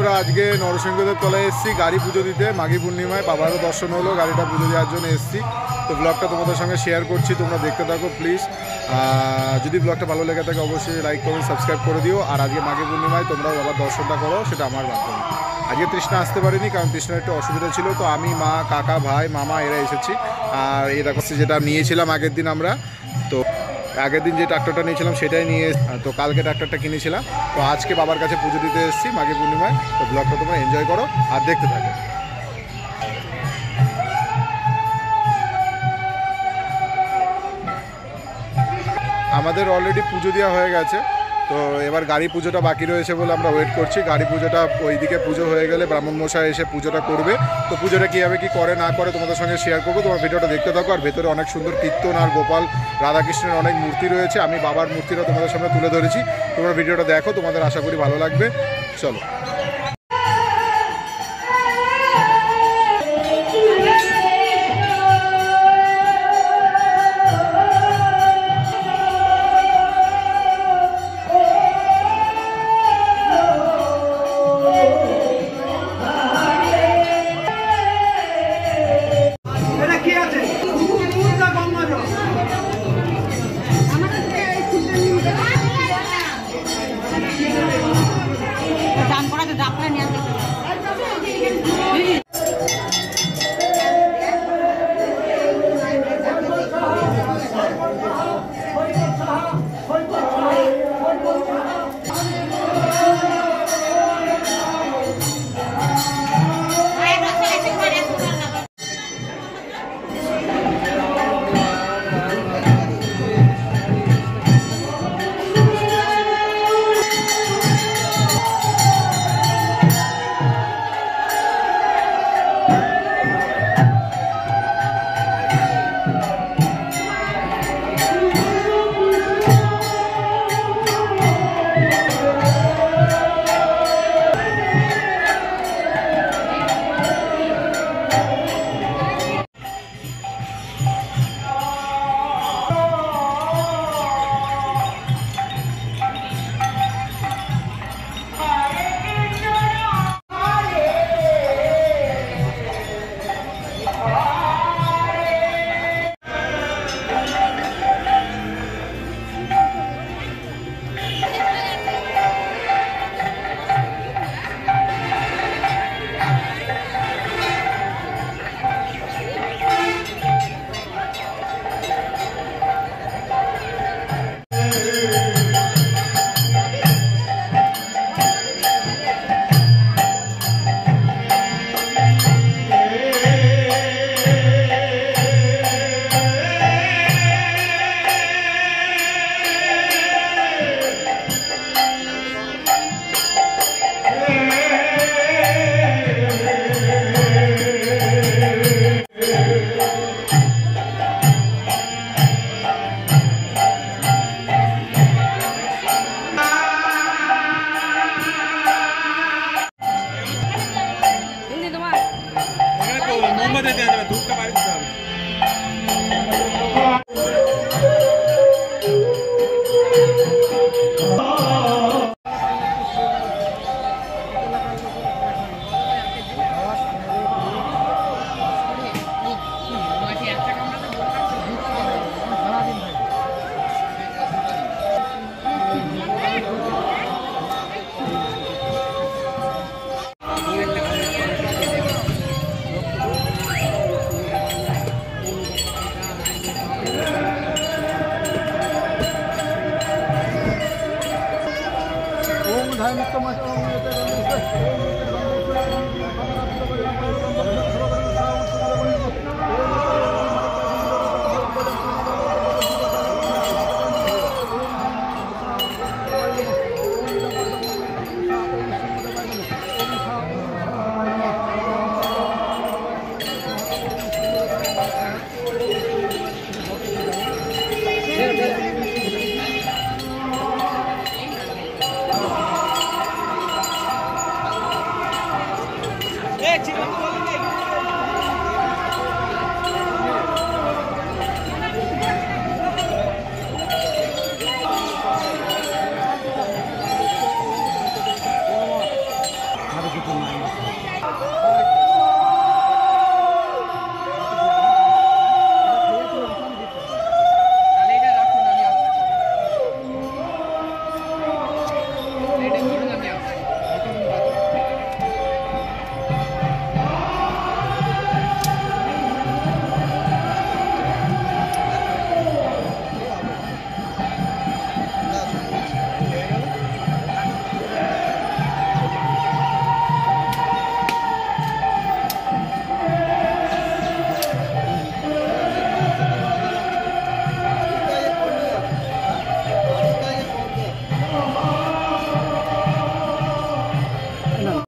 আমরা আজকে নরসিংহদেব তলায় এসেছি গাড়ি পুজো দিতে, মাঘী পূর্ণিমায় বাবারও দর্শন হলো, গাড়িটা পুজো দেওয়ার জন্য এসেছি। তো ব্লগটা তোমাদের সঙ্গে শেয়ার করছি, তোমরা দেখতে থাকো প্লিজ। যদি ব্লগটা ভালো লেগে থাকে অবশ্যই লাইক করে সাবস্ক্রাইব করে দিও। আর আজকে মাঘী পূর্ণিমায় তোমরাও বাবার দর্শনটা করো, সেটা আমার মাধ্যমে। আজকে তৃষ্ণা আসতে পারিনি, কারণ তৃষ্ণার একটু অসুবিধা ছিল। তো আমি, মা, কাকা, ভাই, মামা এরা এসেছি। আর এই দেখো যেটা নিয়েছিলাম আগের দিন আমরা, তো আগের দিন যে ট্রাক্টরটা নিয়েছিলাম সেটাই নিয়ে, তো কালকে ট্রাক্টরটা কিনেছিলাম। তো আজকে বাবার কাছে পুজো দিতে এসেছি মাঘী পূর্ণিমায়। তো ব্লগটা তোমরা এনজয় করো আর দেখতে থাকো। আমাদের অলরেডি পুজো দেওয়া হয়ে গেছে, তো এবার গাড়ি পুজোটা বাকি রয়েছে বলে আমরা ওয়েট করছি। গাড়ি পুজোটা ওইদিকে পুজো হয়ে গেলে ব্রাহ্মণমশাই এসে পুজোটা করবে। তো পুজোটা কীভাবে কী করে না করে তোমাদের সঙ্গে শেয়ার করবো, তোমার ভিডিওটা দেখতে থাকো। আর ভেতরে অনেক সুন্দর কীর্তন আর গোপাল রাধাকৃষ্ণের অনেক মূর্তি রয়েছে, আমি বাবার মূর্তিটা তোমাদের সামনে তুলে ধরেছি। তোমরা ভিডিওটা দেখো, তোমাদের আশা করি ভালো লাগবে। চলো। धार्मिक